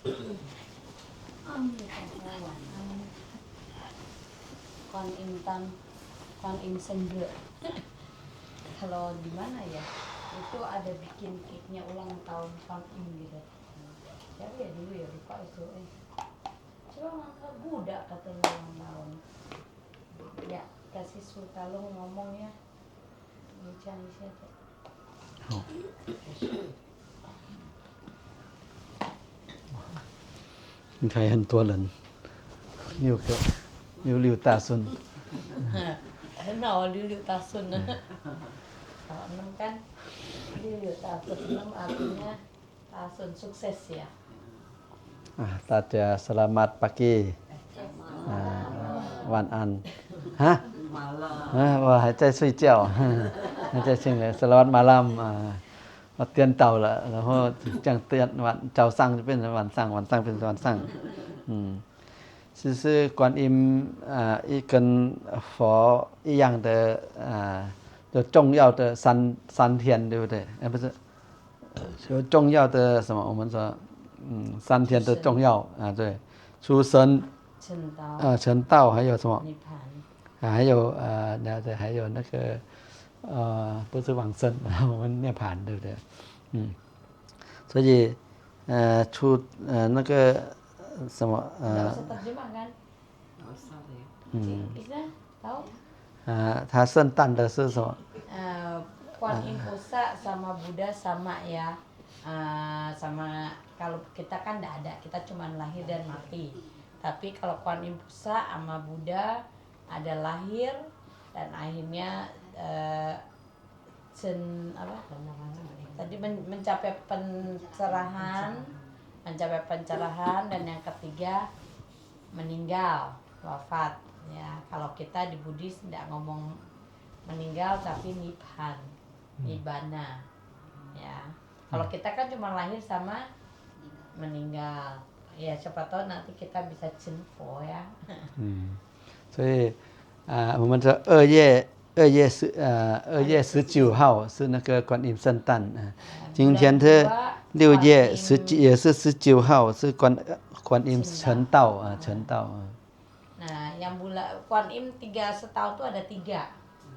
Kuan Im Tan, Kuan Im Sengge. Kalau di mana ya? Itu ada bikin cake-nya ulang tahun Kuan Im gitu. Siapa ya dulu ya, lupa itu. Coba ngangkat budak katanya ulang tahun. Ya, kasih Sultalung ngomong ya. Ini Chinese ya. 你看很多人六大顺 No, Liu Tasun. Kalau 6 kan Liu Tasun 6 artinya Tasun sukses ya. Tadya selamat pagi晚安 Hah? Wah, 还在睡觉还在睡呢 Selamat malam 颠倒了然后这样早上就变成晚上晚上变成晚上是观音跟佛一样的重要的三天对不对？不是就重要的什么我们说3天的重要对出生成道还有什么还有还有那个不是往生我们涅槃对不对？所以出那个什么他圣诞的是什么Kuan Im Pusat sama Buddha sama ya. Sama kalau kita kan enggak ada, kita cuma lahir dan mati. Tapi kalau Kuan Im Pusat sama Buddha ada lahir dan akhirnya tadi mencapai pencerahan dan yang ketiga meninggal, wafat ya. Kalau kita di Buddhis tidak ngomong meninggal tapi nibbana ya. Kalau kita kan cuma lahir sama meninggal ya, siapa tahu nanti kita bisa cenpo ya. 所以我们的2月19号是那个观音圣诞今天的6月也是19号是观音成道成道。 Nah, yang bulan Kuan Im 3 setahun tuh ada 3.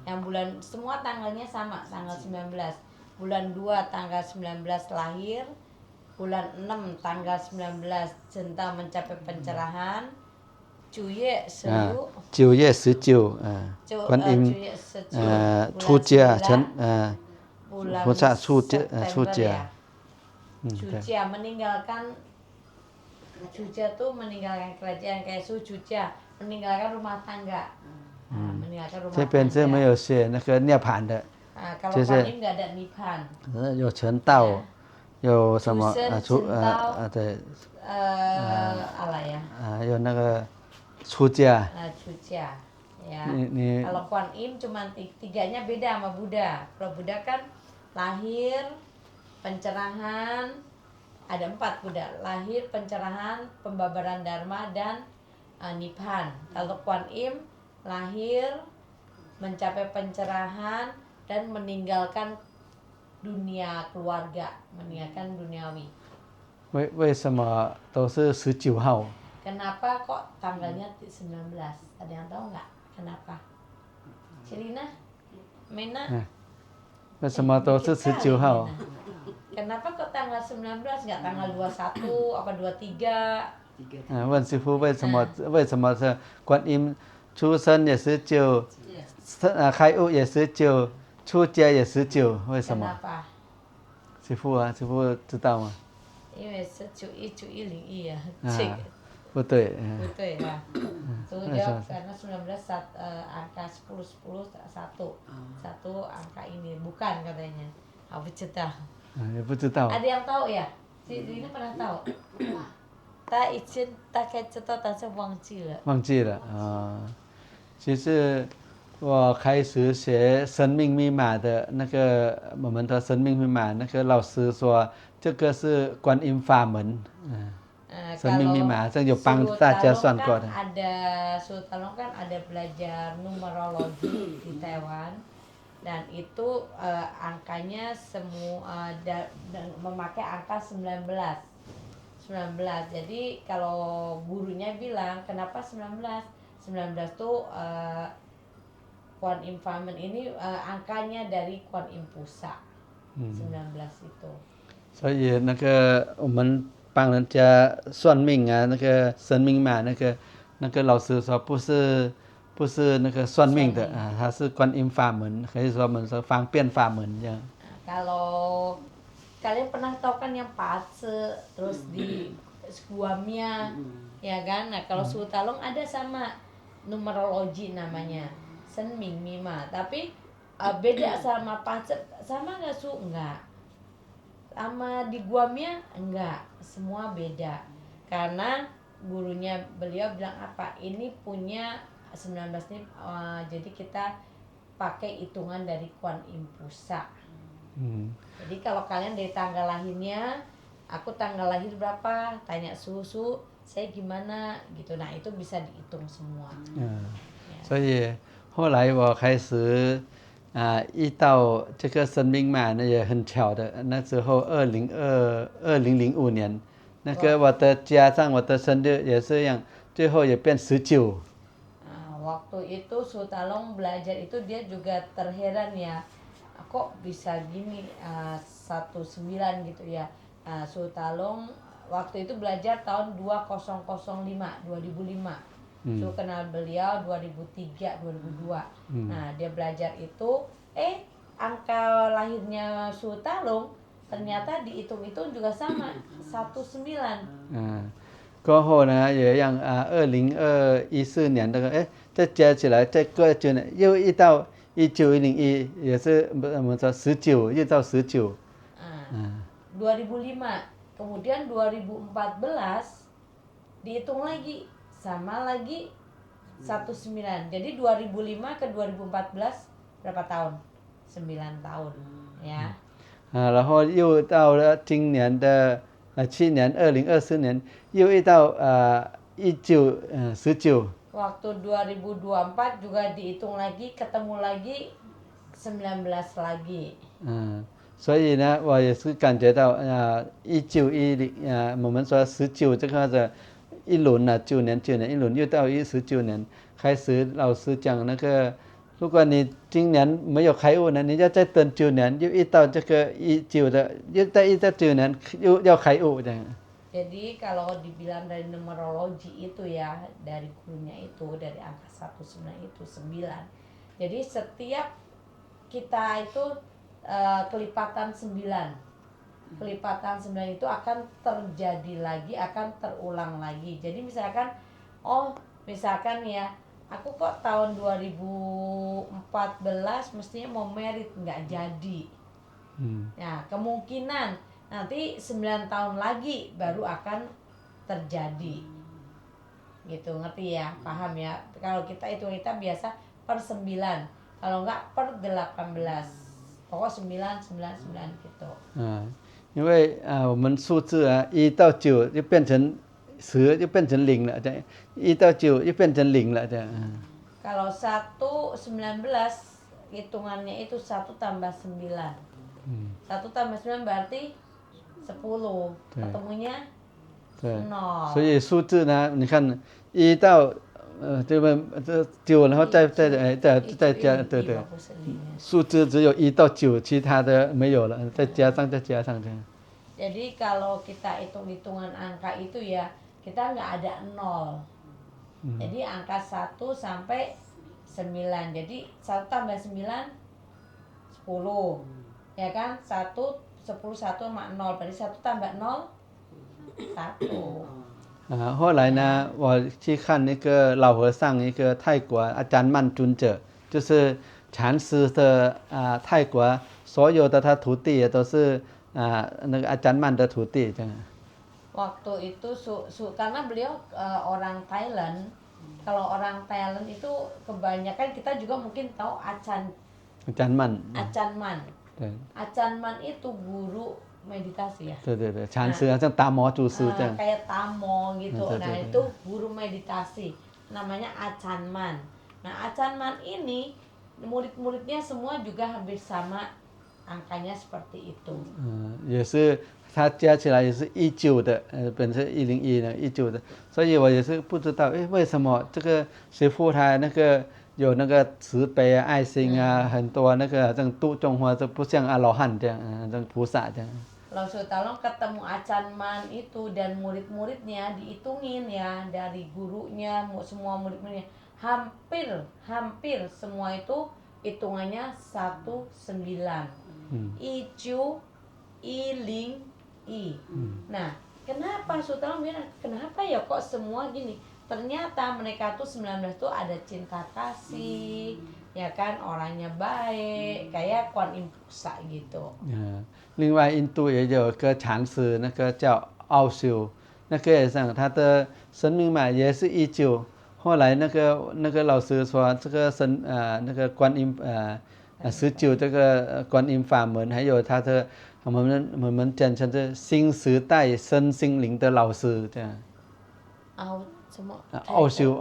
Yang bulan semua tanggalnya sama, tanggal 19. Bulan 2 tanggal 19 lahir. Bulan 6 tanggal 19 Centa mencapai pencerahan. 9月19 观音出家菩萨出家 Cucia meninggalkan Cucia tuh meninggalkan kerajaan kayak Cucia meninggalkan rumah tangga. Meninggalkan rumah tangga. 这边是没有写那个涅槃的 kalau Kuan Im enggak ada nipan. 有成道有什么对Allah ya 有那个出家 ya. Kalau Kuan Im cuma 3-nya beda sama Buddha. Kalau Buddha kan lahir, pencerahan, ada 4 Buddha. Lahir, pencerahan, pembabaran dharma dan nipan. Kalau Kuan Im lahir, mencapai pencerahan dan meninggalkan dunia keluarga, meninggalkan duniawi. 为什么都是19号 Kenapa kok tanggalnya 19? Ada yang tahu nggak? Kenapa? Celina? Mena? 为什么都是19号 Kenapa kok tanggal 19 nggak tanggal 21 apa 23? 问师父为什么是观音出生也19开悟也19出家也19为什么 Kenapa? 师父知道吗？因为是9101呀，不对 betul ya. Tuh jawab karena 19 angka 10 10 satu angka ini bukan katanya. Aku cerita. 也不知道 Ada yang tahu ya? Ini pernah tahu? 他以前大概知道，但是忘记了。忘记了其实我开始学生命密码的那个我们的生命密码那个老师说这个是观音法门生命密码这有帮大家算过的 Sultalong kan ada belajar numerologi di Taiwan dan itu angkanya semua memakai angka 19. 19. Jadi kalau gurunya bilang kenapa 19? 19 tuh Kuan Im Famen ini angkanya dari Kuan Im Pusat. 19 itu. 所以那个我们帮人家算命啊，那个神明嘛，那个老师说不是那个算命的啊，他是观音法门，可以说我们说方便法门这样。 Kalau kalian pernah tahu kan yang pace terus di guamnya ya kan. Nah kalau Sutalong ada sama numerologi namanya Senming Mima, tapi beda sama pace. Sama nggak Su? Enggak. Sama di guamnya enggak, semua beda. Karena gurunya beliau bilang apa? Ini punya 19 nih, jadi kita pakai hitungan dari Kuan Im Pusat. Jadi kalau kalian dari tanggal lahirnya, aku tanggal lahir berapa, tanya susu, saya gimana gitu. Nah itu bisa dihitung semua. 所以后来我开始遇到这个生命嘛，那也很巧的。那时候2005年，那个我的加上我的生日也是一样，最后也变19。 Waktu itu Sutalong belajar itu dia juga terheran ya, kok bisa gini 19 gitu ya. Sutalong waktu itu belajar tahun 2005. Su kenal beliau 2003 2002. Nah dia belajar itu angka lahirnya Sutalong ternyata dihitung-hitung juga sama 19. 过后呢，也让2014年这个再加起来再过9年，又一到19101也是我们说19，又到19。 2005, kemudian 2014 dihitung lagi sama lagi 19. Jadi 2005 ke 2014 berapa tahun? 9 tahun ya. 然后又到了今年的去年2024年又一到19。 Waktu 2024 juga dihitung lagi, ketemu lagi 19 lagi. 所以呢，我也是感觉到1910我们说19这个的一轮了，9年一轮，又到19年开始，老师讲那个，如果你今年没有开悟呢，你要再等9年，又一到这个19的，又再一到9年又要开悟这样。 Jadi kalau dibilang dari numerologi itu ya, dari gurunya itu, dari angka 19 itu 9. Jadi setiap kita itu kelipatan 9. Kelipatan 9 itu akan terjadi lagi, akan terulang lagi. Jadi misalkan misalkan ya, aku kok tahun 2014 mestinya mau merit nggak jadi. Nah, kemungkinan nanti 9 tahun lagi baru akan terjadi. Gitu, ngerti ya? Paham ya? Kalau kita biasa per 9. Kalau enggak per 18. Pokok 9 gitu. 因为我们数字1到9就变成10就变成0了，这样1到9就变成0了，这样。 Kalau 1 19 hitungannya itu 1 tambah 9. 1 tambah 9 berarti 10. Ketemunya 0. 所以数字呢，你看1到这个9，然后再加，对对，数字只有1到9，其他的没有了，再加上这样。 Jadi kalau kita hitung-hitungan angka itu ya, kita nggak ada 0. Jadi angka 1 sampai 9. Jadi 1 tambah 9 10. Ya kan? 1 10 1 sama 0. Berarti 1 tambah 0 1. 后来呢，我去看那个老和尚，一个泰国阿詹曼尊者，就是禅师的泰国所有的他徒弟也都是那个阿詹曼的徒弟这样。 Waktu itu karena beliau orang Thailand. Kalau orang Thailand itu kebanyakan kita juga mungkin tahu Achan Man. Achan Man itu guru meditasi ya. 对，禅师像达摩祖师这样。 Kayak Tamo gitu. Nah itu guru meditasi. Namanya Achan Man. Nah Achan Man ini murid-muridnya semua juga hampir sama angkanya seperti itu. 也是它加起来也是19的，本身101呢19的，所以我也是不知道，为什么这个师父他那个有那个慈悲啊、爱心啊，很多那个这种度众生，这不像阿罗汉这样，这菩萨这样。Langsung tolong ketemu Acanman itu dan murid-muridnya dihitungin ya dari gurunya semua murid-muridnya hampir semua itu hitungannya 19 Icu Iling I. Nah, kenapa Sultan bilang kenapa ya kok semua gini? Ternyata mereka tuh 19 tuh ada cinta kasih, ya kan, orangnya baik, kayak Kuan Im Puksa gitu. 另外，印度也有个禅师，那个叫奥修，那个也是他的生命嘛，也是19。后来那个老师说，这个那个观音19这个观音法门，还有他的我们简称是新时代身心灵的老师这样。奥修，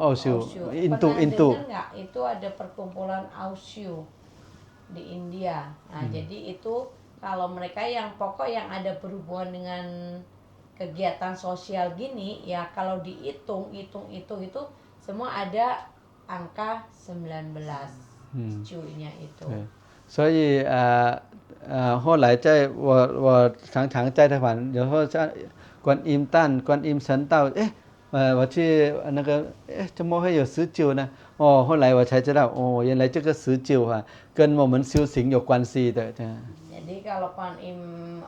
印度。 dengar nggak? Itu ada perkumpulan Ausyu di India. Nah, jadi itu kalau mereka yang pokok yang ada berhubungan dengan kegiatan sosial gini, ya kalau dihitung itu semua ada angka 19 cuinya itu. 所以后来我常常在台湾，有时候在观音诞、观音神道，我去那个，怎么会有19呢？后来我才知道，原来这个19跟我们修行有关系的。Jadi kalau Kuan Im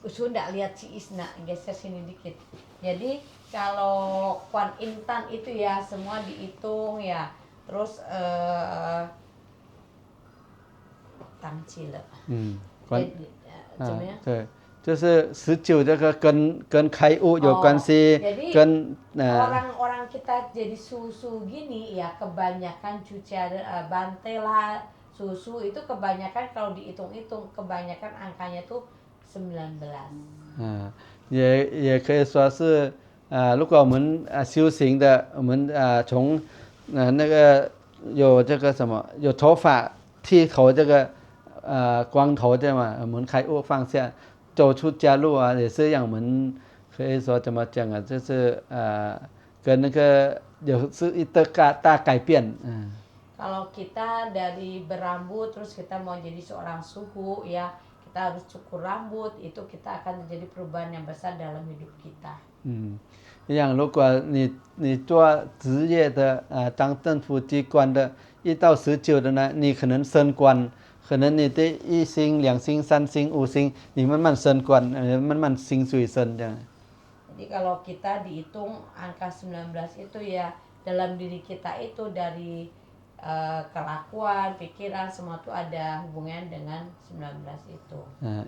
Sunda lihat si Isna geser sini dikit. Jadi kalau Kuan Intan itu ya semua dihitung ya. Terus Tangcile. 对，就是19这个跟开悟有关系， jadi 跟 orang-orang kita jadi susu gini ya kebanyakan cuci bantai lah, susu itu kebanyakan kalau dihitung-hitung kebanyakan angkanya tuh 19. 也可以说是如果我们修行的，我们从那个有这个什么有头发剃头这个光头对吗？我们开悟放下，走出家路也是让我们可以说怎么讲就是跟那个是一个大改变。Kalau kita dari berambut terus kita mau jadi seorang suhu ya, kita harus cukur rambut, itu kita akan terjadi perubahan yang besar dalam hidup kita. 像如果你做职业的当政府机关的1到19的呢，你可能升官，可能你的1星、2星、3星、5星，你慢慢升官，慢慢薪水升这样。 Jadi kalau kita dihitung angka 19 itu ya dalam diri kita itu dari kelakuan, pikiran semua itu ada hubungan dengan 19 itu.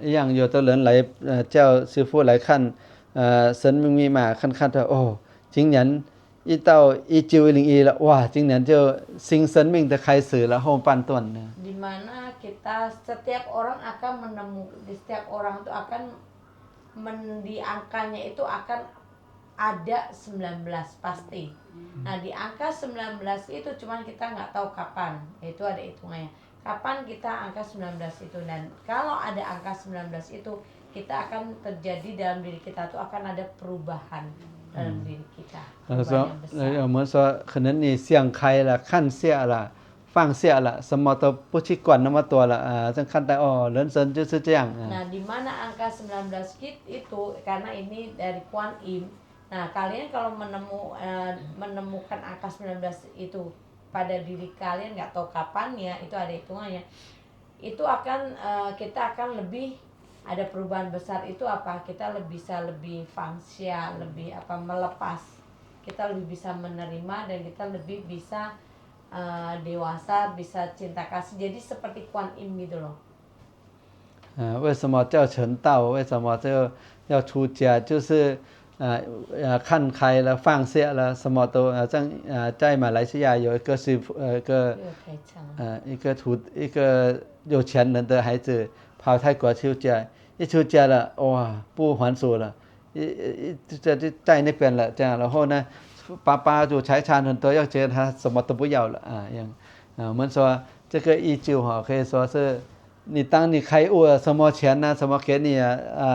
一样有的人来叫师父来看生命密码，看到今年1到1911了，哇，今年就新生命的开始了后半段呢。 Di mana kita setiap orang akan setiap orang itu akan di angkanya itu akan ada 19 pasti. Nah di angka 19 itu cuman kita nggak tahu kapan, itu ada hitungannya. Kapan kita angka 19 itu, dan kalau ada angka 19 itu kita akan terjadi dalam diri kita tuh akan ada perubahan dalam diri kita. 我们说可能你想开了，看下了，放下了，什么都不去管那么多了就看到人生就是这样。 Nah di mana angka 19 itu karena ini dari Kuan Im. Nah kalian kalau menemukan angka 19 itu pada diri kalian nggak tahu kapan ya, itu ada hitungannya. Itu akan kita akan lebih ada perubahan besar. Itu apa? Kita bisa lebih fangsia, lebih melepas. Kita lebih bisa menerima dan kita lebih bisa dewasa, bisa cinta kasih. Jadi seperti Kuan Im gitu loh. 为什么叫成道？为什么就要出家？就是看开了，放下了，什么都在马来西亚有一个师傅一个有钱人的孩子跑泰国出家，一出家了，哇，不还俗了，就在那边了，这样，然后呢，爸爸就财产很多，要觉得他什么都不要了我们说这个19可以说是你当你开悟了，什么钱呢？什么给你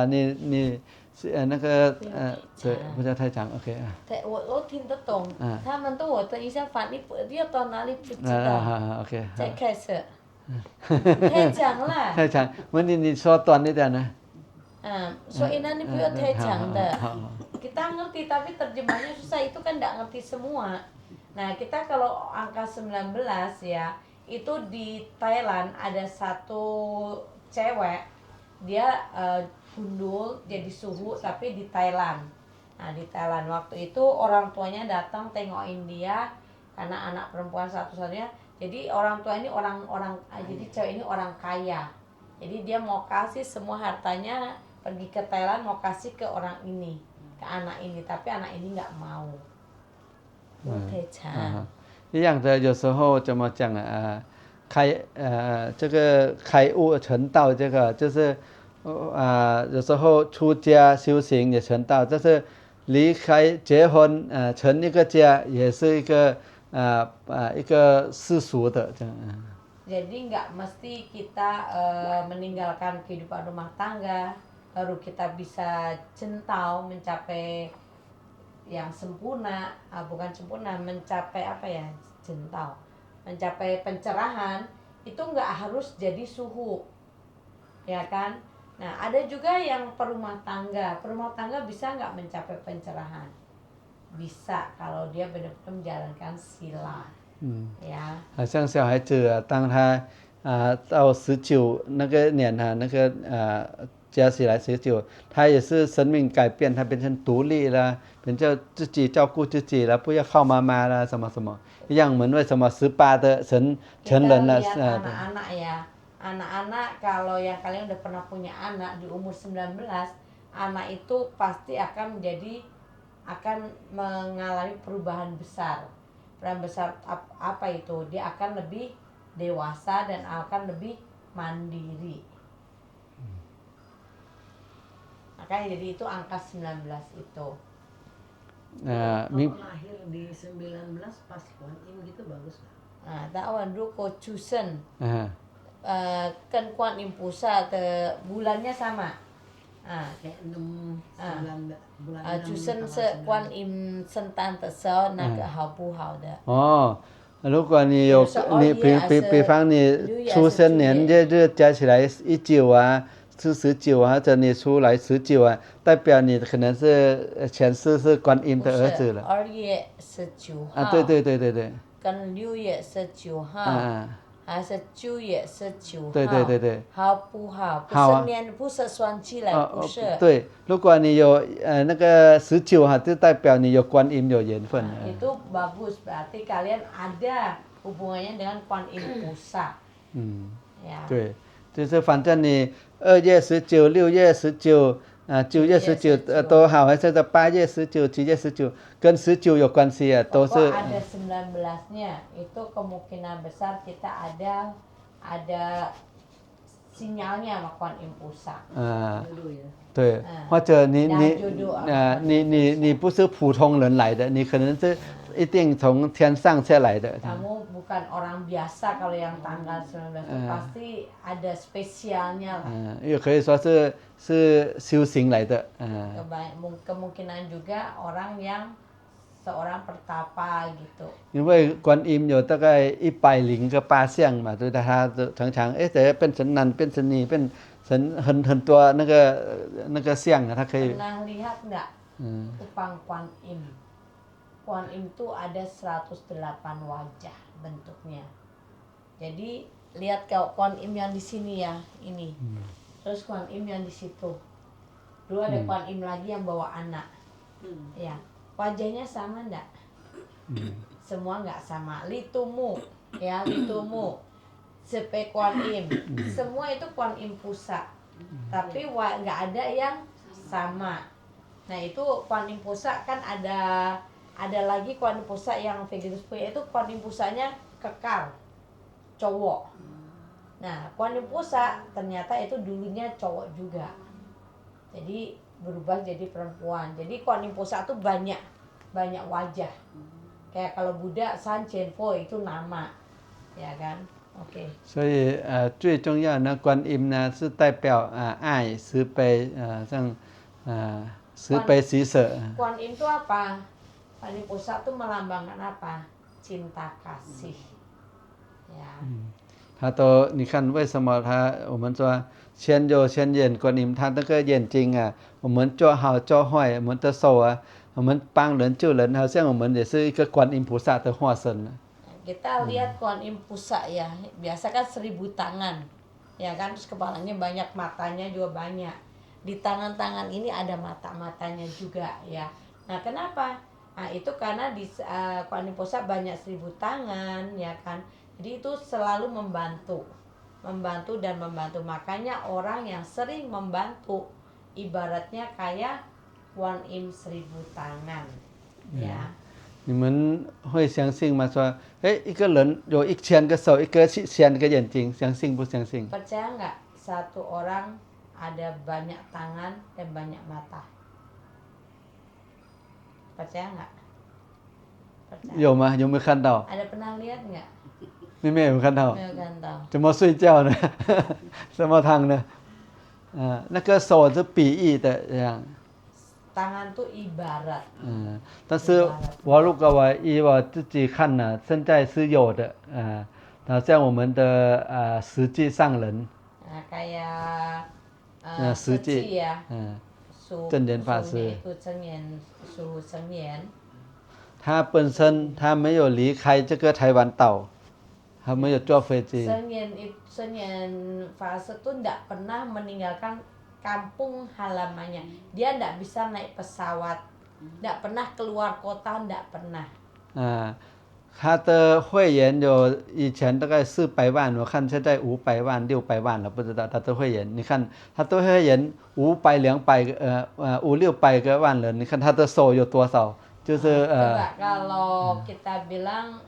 你那个对，不叫太长 OK 啊。แต่我听得懂，他们都我的一下翻译dia tahun哪里不知道， OK 再开始，太长了，太长，你说短一点呢？so ini nih bio太长的，好， kita ngerti tapi terjemahnya susah, itu kan nggak ngerti semua. Nah kita kalau angka 19 ya, itu di Thailand ada satu cewek, dia gundul jadi suhu tapi di Thailand. Nah di Thailand waktu itu orang tuanya datang tengokin dia karena anak perempuan satu-satunya. Jadi orang tua ini jadi cewek ini orang kaya. Jadi dia mau kasih semua hartanya pergi ke Thailand, mau kasih ke orang ini, ke anak ini, tapi anak ini nggak mau. 一样的，有时候怎么讲这个开悟成道，这个就是有时候出家修行也成道，就是离开结婚成一个家，也是一个一个世俗的这样。Jadi nggak mesti kita meninggalkan kehidupan rumah tangga baru kita bisa centau mencapai yang sempurna, bukan sempurna, mencapai apa ya, centau, mencapai pencerahan, itu nggak harus jadi suhu, ya kan? Nah ada juga yang perumah tangga bisa nggak mencapai pencerahan? Bisa kalau dia benar-benar menjalankan sila. 呀，好像小孩子当他到19那个年那个加起来19，他也是生命改变，他变成独立了，变成自己照顾自己了，不要靠妈妈了，什么什么一样。我们为什么18的成人了？ anak-anak ya, anak-anak kalau yang kalian udah pernah punya anak di umur 19, anak itu pasti akan mengalami perubahan besar. Perubahan besar apa itu? Dia akan lebih dewasa dan akan lebih mandiri. Makanya jadi itu angka 19 itu. Kalau lahir di 19 pas Kuan Im gitu bagus nggak? Nah, tahu dulu Kocusen. Kan Kuan Im pusat bulannya sama. Kayak 6 bulan Cusen Kuan Im sentan terso那个好不好的？如果你有比方你出生年月日加起来19是19或者你出来19代表你可能是前世是观音的儿子了。2月19号。对。跟6月19号。还是9月19号。对。好不好？不是算起来不是。对，如果你有那个19就代表你有观音有缘分。Itu bagus, berarti kalian ada hubungannya dengan Kuan Im pusat. 呀。对，就是反正你2月19、6月19、9月19都好，还是8月19、9月19跟19有关系都是。ada 19-nya, itu kemungkinan besar kita ada sinyalnya sama Kuan Im pusat. 对，或者你不是普通人来的，你可能是一定从天上下来的。Kamu bukan orang biasa kalau yang tanggal 19 itu pasti ada spesialnya lah. 也可以说是修行来的。Kemungkinan juga orang yang seorang pertapa gitu. 因为观音有大概108个8相嘛，对的，他常常得变成男变成女变成很多那个相他可以。 Pernah lihat nggak upang Kuan Im? Kuan Im tuh ada 108 wajah bentuknya. Jadi lihat kalau Kuan Im yang di sini ya, ini. Terus Kuan Im yang di situ. Dulu ada Kuan Im lagi yang bawa anak. Ya, wajahnya sama enggak? Semua nggak sama. Litumu, ya Litumu, Sepe Kuan Im, semua itu Kuan Im pusat. Tapi nggak ada yang sama. Nah itu Kuan Im pusat kan ada lagi Kuan Im pusat yang vegetus punya, itu Kuan Im pusatnya kekar, cowok. Nah Kuan Im pusat ternyata itu dulunya cowok juga. Jadi berubah jadi perempuan. Jadi Kuan Im pusat tuh banyak wajah. Kayak kalau Buddha San Chen Fo itu nama, ya kan? OK，所以最重要呢，观音呢是代表爱、慈悲，像慈悲喜舍。观音itu apa? Paling pusat tuh melambangkan apa? Cinta kasih. Ya. 他都你看为什么我们说千手千眼观音，他那个眼睛我们做好做坏，我们的手我们帮人救人，好像我们也是一个观音菩萨的化身。Kita lihat Kuan Im Pusat ya, biasa kan 1000 tangan, ya kan, terus kepalanya banyak, matanya juga banyak. Di tangan-tangan ini ada mata-matanya juga ya. Nah kenapa? Nah itu karena di Kuan Im Pusat banyak 1000 tangan, ya kan. Jadi itu selalu membantu dan membantu. Makanya orang yang sering membantu ibaratnya kayak Kuan Im 1000 tangan, ya. 你们会相信吗？说，一个人有1000个手，一个1000个眼睛，相信不相信？ Percaya nggak satu orang ada banyak tangan dan banyak mata? Percaya nggak? Percaya. 有吗？有没有看到？ Ada pernah lihat nggak? 妹妹有看到？ Nggak kan tahu. 怎么睡觉呢？怎么躺呢？那个手是比喻的这样。 Tangan tuh ibarat. 但是我如果我自己看呢，现在是有的，好像我们的实际上人， Nah, kayak 实际 Seci ya. 正言法师， Suhunya itu suhu Sengyen. 他本身他没有离开这个台湾岛，他没有坐飞机。 Sengyen fase tuh nggak pernah meninggalkan kampung halamannya. Dia nggak bisa naik pesawat, nggak pernah keluar kota, nggak pernah. 他的会员有以前大概400万，我看现在500万、600万了，不知道他的会员。你看他的会员500、200个500-600个万人，你看他的手有多少？就是 Coba kalau kita bilang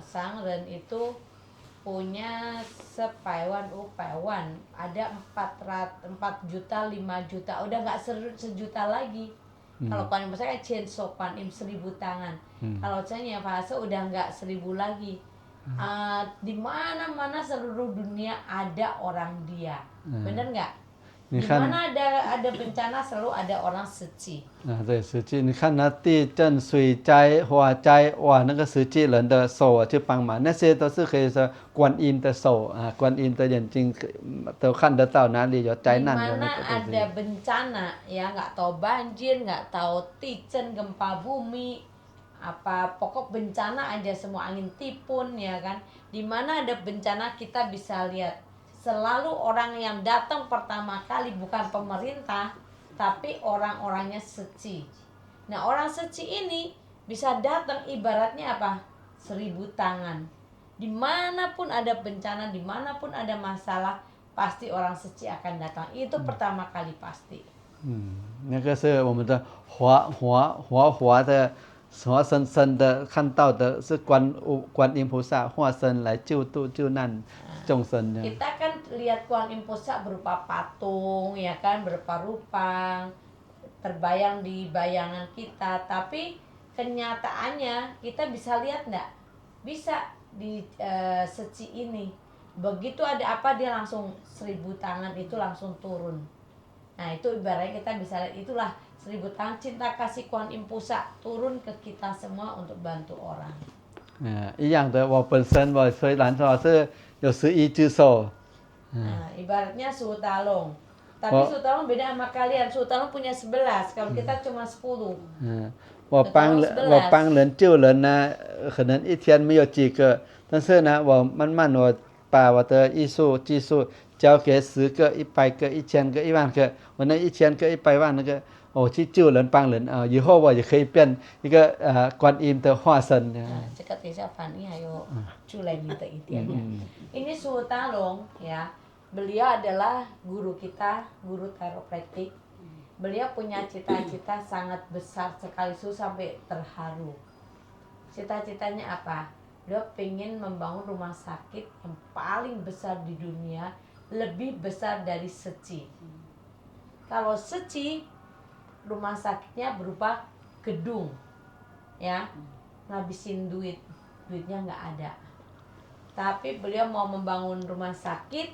Sangren itu punya sepaiwan upaiwan ada 4 juta 5 juta udah nggak sejuta lagi. Kalau Kuan Im Pusat kan Chenso Kuan Im 1000 tangan. Kalau Chenya fase udah nggak 1000 lagi. Di mana-mana seluruh dunia ada orang dia. Bener nggak? Di mana ada bencana selalu ada orang suci. 对，实际你看那地震、水灾、火灾，哇，那个实际人的手去帮忙，那些都是可以说观音的手观音的眼睛都看得到哪里有灾 Di 难 mana ada bencana ya nggak tahu banjir, nggak tahu tichen, gempa bumi, apa pokok bencana aja semua angin tipun ya kan. Di mana ada bencana kita bisa lihat selalu orang yang datang pertama kali bukan pemerintah tapi orang-orangnya suci. Nah orang suci ini bisa datang ibaratnya apa? 1000 tangan. Dimanapun ada bencana, dimanapun ada masalah, pasti orang suci akan datang. Itu pertama kali pasti. 那个是我们的活的活生生的看到的是观音菩萨化身来救度救难众生。 Kita kan lihat Kuan Im Pusat berupa patung ya kan, berupa rupa terbayang di bayangan kita, tapi kenyataannya kita bisa lihat nggak? Bisa di Seci ini. Begitu ada apa dia langsung 1000 tangan itu langsung turun. Nah itu ibaratnya kita bisa lihat itulah 1000 tangan cinta kasih Kuan Im Pusat turun ke kita semua untuk bantu orang. 一样的，我本身我虽然说是有11只手， Nah, ibaratnya Suhu Talong. Tapi Suhu Talong beda sama kalian. Suhu Talong punya 11, kalau kita cuma 10. 我帮人救人呢，可能一天没有几个，但是呢，我慢慢我把我的艺术技术交给10个、100个、1000个、10000个，我那1000个、100万那个，我去救人帮人以后我也可以变一个观音的化身。 Cekat ya Fani, ayo culai minta itiannya. Ini Suhu Talong ya. Beliau adalah guru kita, guru chiropractic. Beliau punya cita-cita sangat besar sekali sampai terharu. Cita-citanya apa? Beliau pengen membangun rumah sakit yang paling besar di dunia, lebih besar dari Seci. Kalau Seci rumah sakitnya berupa gedung, ya, ngabisin duitnya nggak ada. tapi beliau mau membangun rumah sakit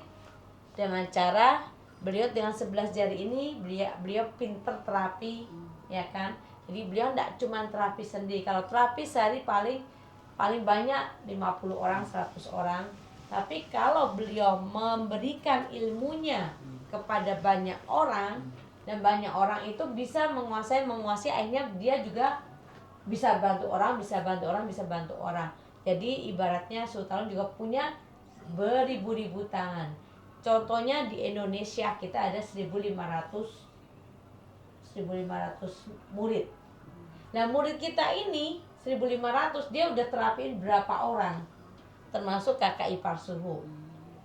dengan cara beliau dengan 11 jari ini beliau pinter terapi, ya kan. Jadi beliau tidak cuma terapi sendiri. Kalau terapi sehari paling banyak 50 orang, 100 orang. Tapi kalau beliau memberikan ilmunya kepada banyak orang, dan banyak orang itu bisa menguasai, akhirnya dia juga bisa bantu orang. Jadi ibaratnya Sultan juga punya beribu-ribu tangan. Contohnya di Indonesia kita ada 1.500 murid. Nah, murid kita ini 1.500 dia udah terapin berapa orang? Termasuk kakak ipar suhu.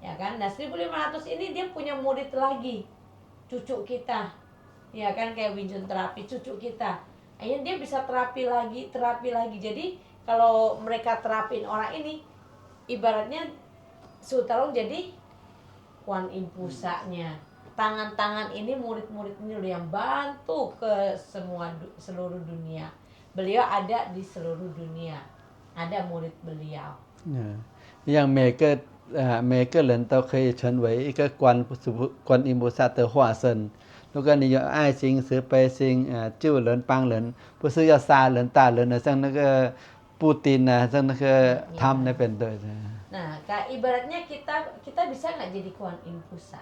Ya kan? Nah, 1.500 ini dia punya murid lagi. Cucu kita. Ya kan, kayak Wing Chun terapi cucu kita. Akhirnya dia bisa terapi lagi. Jadi kalau mereka terapin orang ini, ibaratnya Sutarong jadi Kuan Im Pusanya. Tangan-tangan ini murid-murid ini loh yang bantu ke seluruh dunia. Beliau ada di seluruh dunia. Ada murid beliau. 像每个人都可以成为一个观音菩萨的化身。如果你有爱心、慈悲心，救人、帮人，不是要杀人、打人的，像那个布丁啊，像那个他们那边的。Nah, ibaratnya kita bisa nggak jadi Kuan Im Pusa?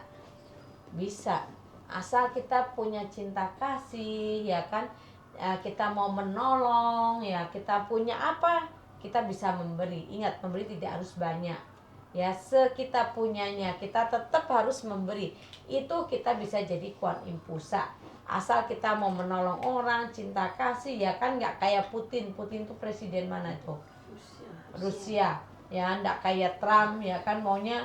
Bisa, asal kita punya cinta kasih, ya kan? Kita mau menolong, ya kita punya apa? Kita bisa memberi. Ingat, memberi tidak harus banyak. Ya, sekita punyanya kita tetap harus memberi. Itu kita bisa jadi Kuan Im Pusa. Asal kita mau menolong orang, cinta kasih, ya kan, nggak kayak Putin. Putin tuh presiden mana tuh? Rusia. Ya, nggak kayak Trump, ya kan, maunya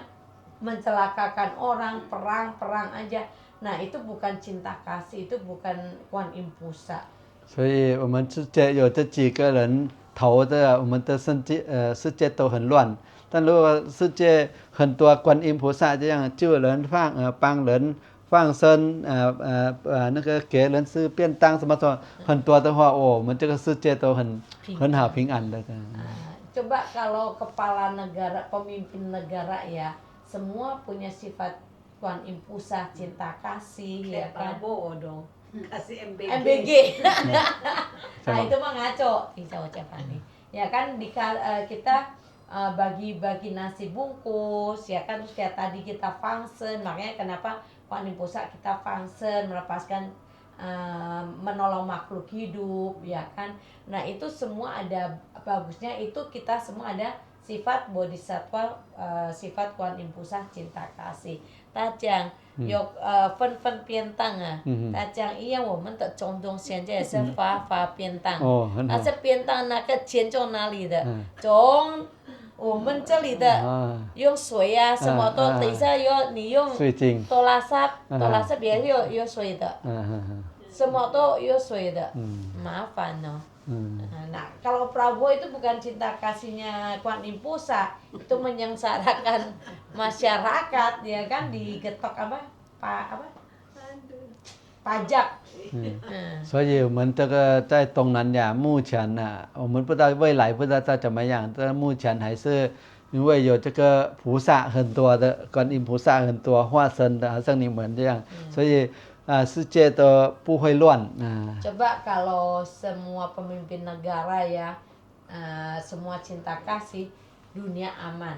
mencelakakan orang, perang aja. Nah, itu bukan cinta kasih, itu bukan Kuan Im Pusa. 所以我们世界有这几个人头的，我们的世界都很乱。但如果世界很多观音菩萨这样救人、帮人、放生，那个给人吃便当什么很多的话，我们这个世界都很好平安的。Coba kalau kepala negara, pemimpin negara ya, semua punya sifat Kuan Im Pusa, cinta kasih, ya kan. Prabowo dong. Kasih MBG. MBG. Nah, itu mah ngaco, bisa ucapan nih. Ya kan kita bagi-bagi nasi bungkus, ya kan, terus kayak tadi kita fungsen, makanya kenapa Kuan Im Pusa kita fungsen, melepaskan menolong makhluk hidup, ya kan. Nah, itu semua ada bagusnya, itu kita semua ada sifat bodhisattva, sifat Kuan Im Pusa, cinta kasih. 大讲有分便当啊，他讲一样，我们的总统现在是发便当，那这便当那个钱从哪里的？从我们这里的，用水啊什么都，等一下你用多拉萨也有水的，什么都有水的，麻烦哦。Nah, kalau Prabowo itu bukan cinta kasihnya Kuan Im Pusa, itu menyengsarakan masyarakat, ya kan, digetok pajak. 所以我们这个在东南亚目前呢，我们不知道未来不知道怎么样，但目前还是因为有这个菩萨很多的，观音菩萨很多化身的，好像你们这样，所以世界都不会乱。Coba kalau semua pemimpin negara ya, semua cinta kasih, dunia aman.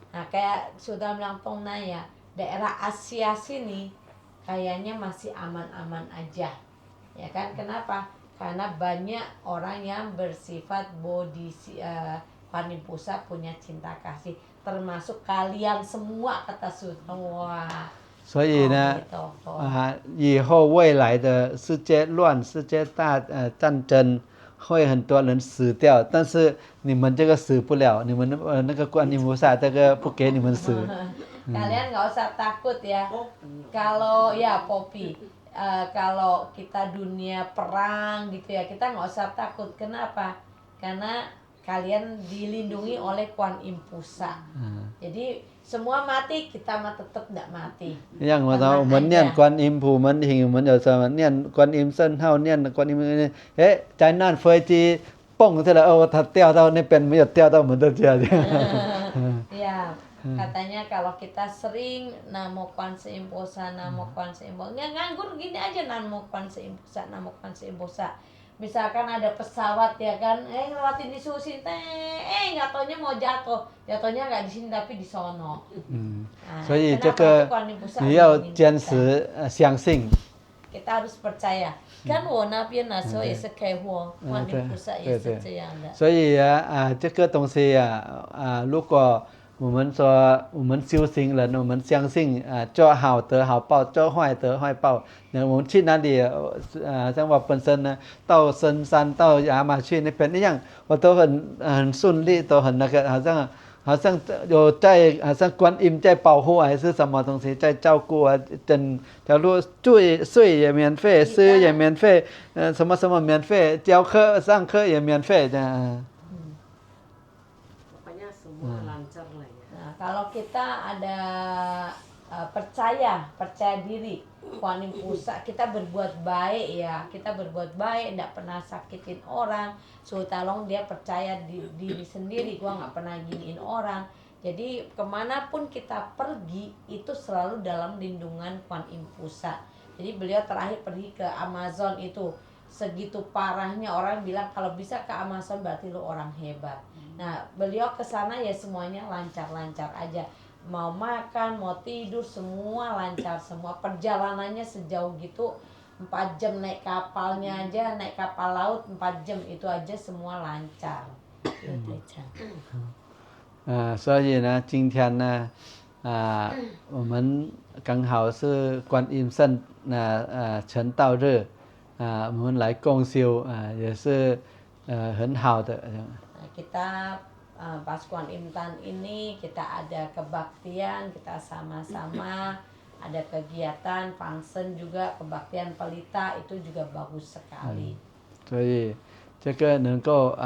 Nah, kayak sudah bilang Tongna ya, daerah Asia sini kayaknya masih aman-aman aja. Ya kan, kenapa? Karena banyak orang yang bersifat Kuan Im Pusa punya cinta kasih, termasuk kalian semua, kata Sultan. Wah. 所以呢，以后未来的世界乱、世界战争，会很多人死掉，但是你们这个死不了，你们那个观音菩萨这个不给你们死。Kalian nggak usah takut ya. Kalau ya Popi, kalau kita dunia perang gitu ya, kita nggak usah takut. Kenapa? Karena kalian dilindungi oleh Kuan Im Pusa. Jadi semua mati, kita mah tetap nggak mati. 像我们念观音普门品，我们有时候念观音圣号，念观音，灾难飞机蹦起来哦，它掉到那边没有掉到我们的家里。 Ya, katanya kalau kita sering namo Kwan Seim Posa, namo Kwan Seim Posa, nggak nganggur gini aja namo Kwan Seim Posa, namo Kwan Seim Posa. Misalkan ada pesawat ya kan, ngelewatin di Susi, nggak taunya mau jatuh, jatuhnya nggak di sini tapi di sono. 嗯， Nah, 所以这 kenapa 个 tuh Kwan Im Posa 你要 ngomongin 坚 kita? 持相信。 Kita harus percaya. Kan 我那边的时候也是开货，Kwan Im Posa 也是这样的。所以这个东西如果我们说我们修行人，我们相信做好得好报，做坏得坏报。那我们去哪里像我本身呢，到深山到亚马逊那边一样，我都很顺利，都很那个，好像有在好像观音在保护还是什么东西在照顾整条路睡也免费，吃也免费，什么什么免费，教课上课也免费这样。 Pokoknya semua lancar lah ya. Nah, kalau kita ada percaya diri, Kwan Im Posa, kita berbuat baik ya, kita berbuat baik, tidak pernah sakitin orang, Sultalong dia percaya diri sendiri, gua nggak pernah giniin orang. Jadi kemanapun kita pergi itu selalu dalam lindungan Kwan Im Posa. Jadi beliau terakhir pergi ke Amazon itu, segitu parahnya orang bilang kalau bisa ke Amazon berarti lu orang hebat. Nah, beliau ke sana ya semuanya lancar-lancar aja. Mau makan, mau tidur, semua lancar semua. Perjalanannya sejauh gitu 4 jam naik kapalnya aja, naik kapal laut 4 jam itu aja semua lancar. Gitu aja. 所以呢，今天呢，我们刚好是观音圣成道日，我们来共修也是很好的。 Nah, kita pas Kwan Im Tan ini kita ada kebaktian, kita sama-sama ada kegiatan function juga, kebaktian pelita itu juga bagus sekali. 所以这个能够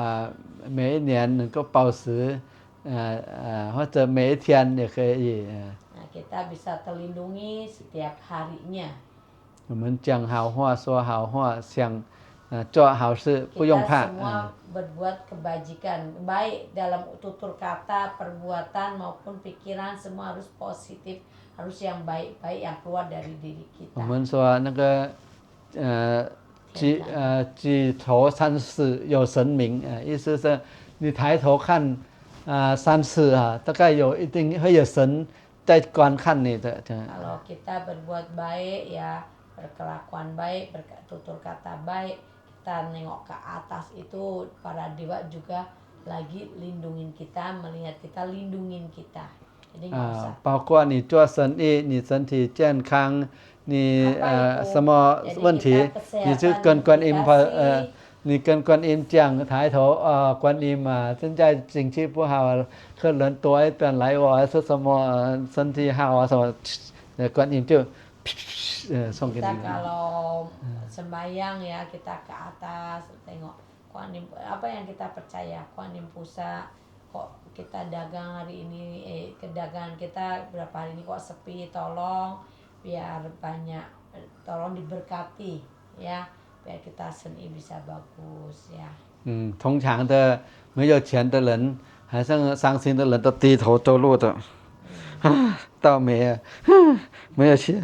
每一年能够保持或者每一天也可以。 Nah, kita bisa terlindungi setiap harinya. 我们讲好话，说好话，想做好事，不用 Kita 怕。 semua berbuat kebajikan, baik dalam tutur kata, perbuatan maupun pikiran semua harus positif, harus yang baik-baik yang keluar dari diri 我 kita. 们说那个举头三尺有神明，意思是你抬头看3次大概一定会有神在观看你的。 Kalau kita berbuat baik ya, berkelakuan baik, bertutur kata baik, kita nengok ke atas itu para dewa juga lagi lindungin kita, melihat kita, lindungin kita. Jadi nggak usah. 包括你做生意，你身体健康，你什么问题，你就跟观音你跟观音讲，抬头观音现在经济不好，客人多一点来我还是什么身体好什么，观音就送给你。 Kita kalau sembahyang ya kita ke atas tengok Kwan Im, apa yang kita percaya, Kwan Im Posa, kok kita dagang hari ini, kedagangan kita berapa hari ini kok sepi, tolong biar banyak, tolong diberkati ya, biar kita seni bisa bagus ya. 通常的没有钱的人，还是伤心的人都低头走路的，倒霉没有钱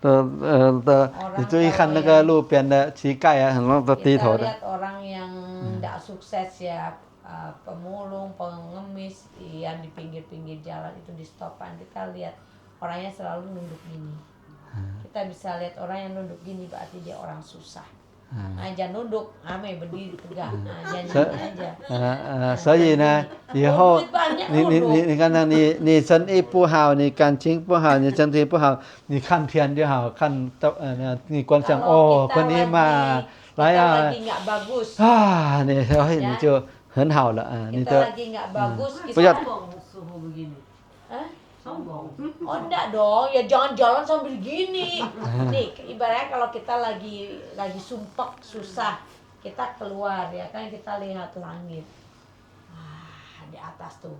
你注意看那个路边的乞丐很多都低头 Kita 的。 lihat orang yang tidak sukses ya, pemulung, pengemis yang di pinggir-pinggir jalan itu di stopan, kita lihat orangnya selalu nunduk gini. Kita bisa lihat orang yang nunduk gini berarti dia orang susah. Nah, jangan nunduk, ame berdiri tegak. Nah, jangan gini aja. 所以呢，以后你看到你生意不好，你感情不好，你身体不好，你看天就好，看你观想观音来 lagi nggak bagus. 你就很好了 你 Kita 的 lagi nggak bagus, Punya- kita Sombong suhu begini. Hah? Sombong. Oh enggak dong, ya jangan jalan sambil gini. Nih, ibaratnya kalau kita lagi sumpek, susah, kita keluar ya kan, kita lihat langit. Di atas tuh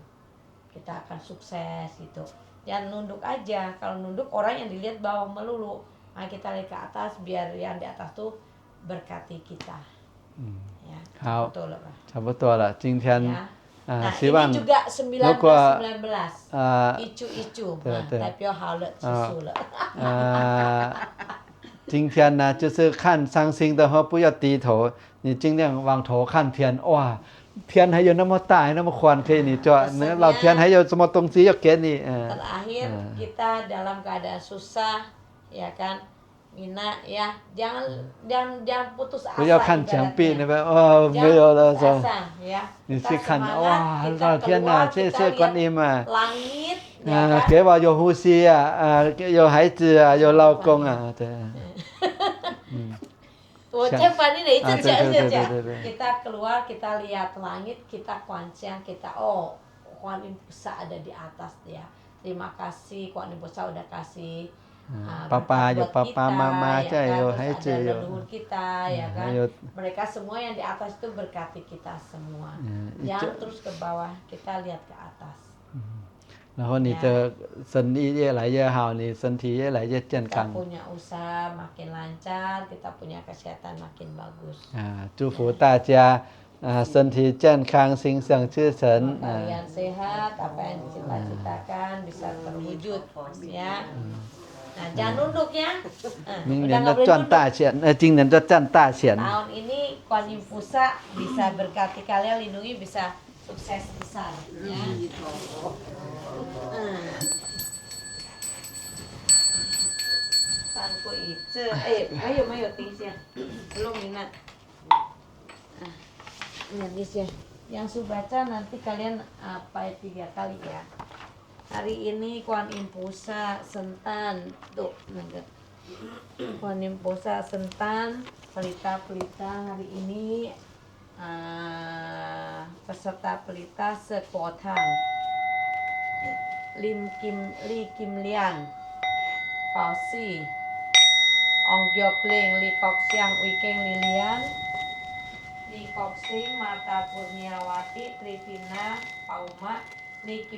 kita akan sukses gitu. Jangan nunduk aja, kalau nunduk orang yang dilihat bawah melulu. Nah, kita lihat ke atas biar yang di atas tuh berkati kita. Ya, 好 betul lah Pak. 差不多了今天 Ya. 啊 Nah 希望 ini juga 19 如果 19icu-icu 对对 代表好了结束了。今天呢，就是看伤心的话，不要低头，你尽量往头看天。哇，天还有那么大，还那么宽，可以你抓。那老天还有什么东西要给你？ Terakhir kita dalam keadaan susah, ya kan, Mina ya, jangan putus asa. 不要看墙壁那 ibaratnya. 边，哦，没有了， Jangan 说 putus asa, ya. 你 Kita 去看， semangat, 哇， kita 老天 keluar, 呐，谢 kita 谢观 lihat 音啊， langit, ya kan. 给我有呼吸啊，有孩子啊，有老公啊，对。 Cek Fani nih, itu对 aja. 对。 Kita keluar, kita lihat langit, kita kuancian, kita Kuan Yin Pusat ada di atas ya. Terima kasih Kuan Yin Pusat udah kasih Papa, berkat buat papa, kita, mama ya aja, kan? yo, Terus hai ada cuy, yo. leluhur kita ya kan. Ayo. Mereka semua yang di atas itu berkati kita semua. Ya, Jangan terus ke bawah, kita lihat ke atas. 然后你的生意越来越好，你身体越来越健 Kita 康。 punya usaha makin lancar, kita punya kesehatan makin bagus. 祝福大家身体健康，心想事成。 Kalian sehat, apa yang dicita-citakan bisa terwujud ya. Nah, jangan nunduk ya. 明 Udah 年 nggak 就 boleh 赚 nunduk. 大钱，今年就赚大钱。 Tahun ini Kuan Yin Pusat bisa berkati kalian, lindungi, bisa sukses besar ya. Tanku itu, mayo tisnya. Belum Mina. Ini tisnya. Yang Subaca nanti kalian apa 3 kali ya. Hari ini Kuan Yin Pusat Sentan tuh Kuan Yin Pusat Sentan pelita-pelita hari ini peserta pelita sekotang Li Kim Lian Pao Si Ong Gyok Ling Li Kok Siang Wikeng Lilian Li Kok Sing Mata Kurniawati Trivina Pauma Li Kim